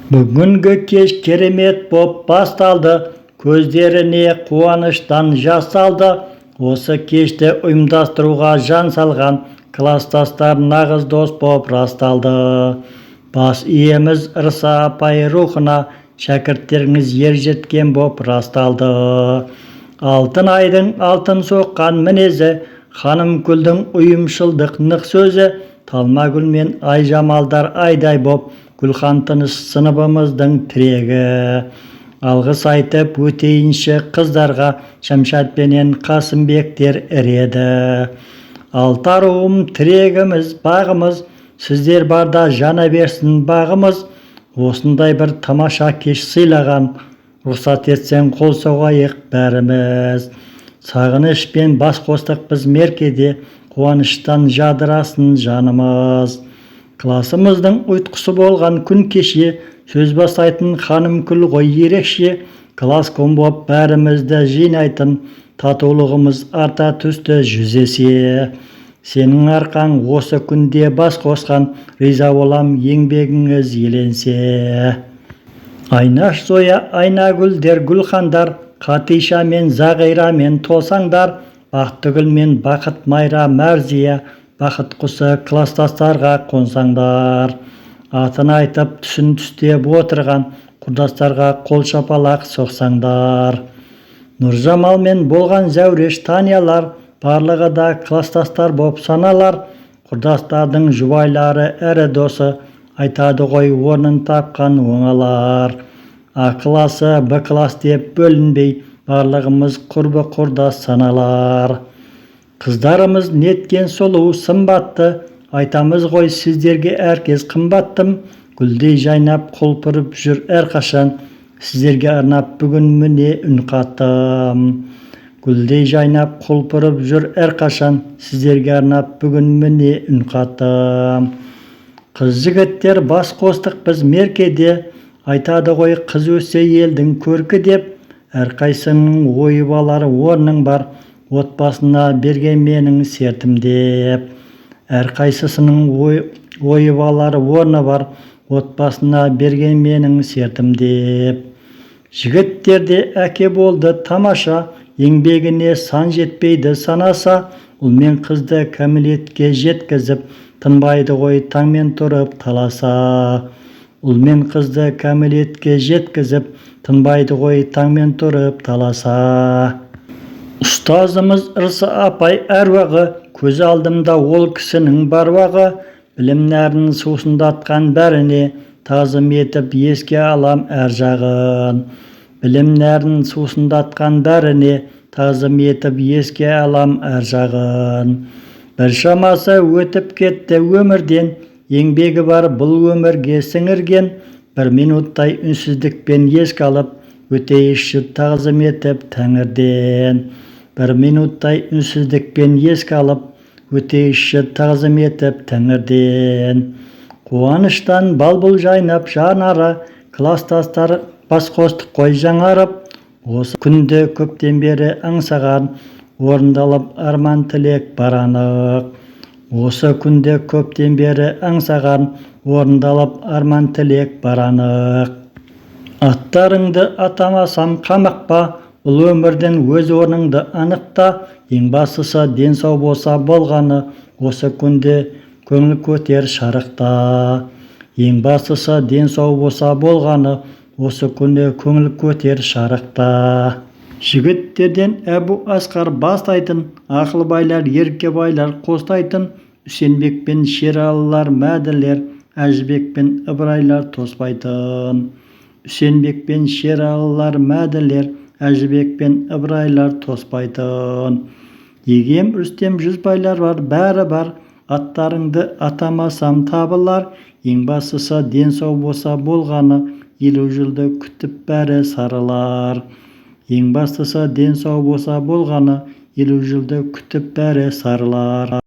Бүгінгі кеш керемет боп басталды, көздеріне қуаныштан жас алды. Осы кешті ұйымдастыруға жан салған класстастар нағыз дос боп расталды. Бас иеміз Ырса апай рухына шәкірттеріңіз ер жеткен боп расталды. Алтын айдың алтын соққан мінезі, Ханымгүлдің ұйымшылдық нық сөзі, Талмагүл мен Айжамалдар айдай боп Гүлхан тыныш сыныбымыздың тірегі. Алғыс айтып өтейінші қыздарға, Шамшат пенен Қасымбектер іреді. Алтаруым тірегіміз, бағымыз, сіздер барда жана берсін бағымыз. Осындай бір тамаша кеш сыйлаған, рұқсат етсең қол соғайық бәріміз. Сағыныш пен бас қостық біз меркеде, қуаныштан жадырасын жанымыз. Классымыздың ұйтқысы болған күн кеше, сөз бастайтын Ханымгүл ғой ерекше. Класс боп бәрімізді жинайтын, татулығымыз арта түсті 100 есе. Сенің арқаң осы күнде бас қосқан, риза болам еңбегіңіз еленсе. Айнаш Зоя, Айнагүлдер, Гүлхандар, Қатиша мен Зағира мен толсаңдар, Бақтыгүл мен Бақыт Майра Мәрзия, Бақыт құсы класстастарға қонсаңдар. Атын айтып түсін түстеп отырған құрдастарға қол шапалақ соқсаңдар. Нұржамал мен болған зәуреш Таниялар, барлығы да класстастар боп саналар. Құрдастардың жұбайлары әрі досы, айтады ғой орнын тапқан оңалар. А класы, Б класс деп бөлінбей, барлығымыз құрбы құрдас саналар. Қыздарымыз неткен сұлу сымбатты, айтамыз ғой сіздерге әркез қымбаттым. Гүлдей жайнап құлпырып жүр әрқашан, сіздерге арнап бүгін міне үн қаттым. Гүлдей жайнап құлпырып жүр әрқашан, сіздерге арнап бүгін міне үн қаттым. Қыз жігіттер бас қостық біз меркеде, айтады ғой қыз өссе елдің көркі деп. Әрқайсының ойы балар орның бар, отбасына берген менің сертім деп. Әрқайсысының ойы балары орны бар, отбасына берген менің сертім деп. Жігіттерде әке болды тамаша, еңбегіне сан жетпейді санаса. Ұл мен қызды кәмелетке жеткізіп, тынбайды ғой таңмен тұрып таласа. Ұл мен қызды кәмелетке жеткізіп, тынбайды ғой таңмен тұрып таласа. Ұстазымыз Ырса апай әруағы, көз алдымда ол кісінің баруағы. Білім нәрін сусындатқан бәріне, тазым етіп еске алам әр жағын. Білім нәрін сусындатқан бәріне, тазым етіп еске алам әр жағын. Бір шамасы өтіп кетті өмірден, еңбегі бар бұл өмірге сіңірген. Бір минуттай үнсіздікпен еске алып, өтейікші тағзым етіп тәңірден. Бір минуттай үнсіздікпен еске алып, өтейікші тағзым етіп тәңірден. Қуаныштан балбұл жайнап жанары, класстастар бас қостық қой жаңарып. Осы күнде көптен бері аңсаған, орындалып арман тілек бар анық. Осы күнде көптен бері аңсаған, орындалып арман тілек бар анық. Аттарыңды атамасам қамықпа, бұл өмірдің өз орныңды анықта. Ең бастысы денсау болса болғаны, осы күнде көңіл көтер шарықта. Ең бастысы денсау болса болғаны, осы күнде көңіл көтер шарықта. Жігіттерден Әбу Асқар бастайтын, Ақылбайлар, Еркебайлар қостайтын. Үсенбек пен Шералылар мәділер, Әжібек пен Ыбырайлар тоспайтын. Үсенбек пен Шералылар мәділер, Әжібек пен Ыбырайлар тоспайтын. Егем, Рүстем, Жүзбайлар бар, бәрі бар, аттарыңды атамасам табылар. Ең бастысы денсау болса болғаны, 50 жылды күтіп бәрі сарылар. Ең бастысы денсау болса болғаны, 50 жылды күтіп бәрі сарылар.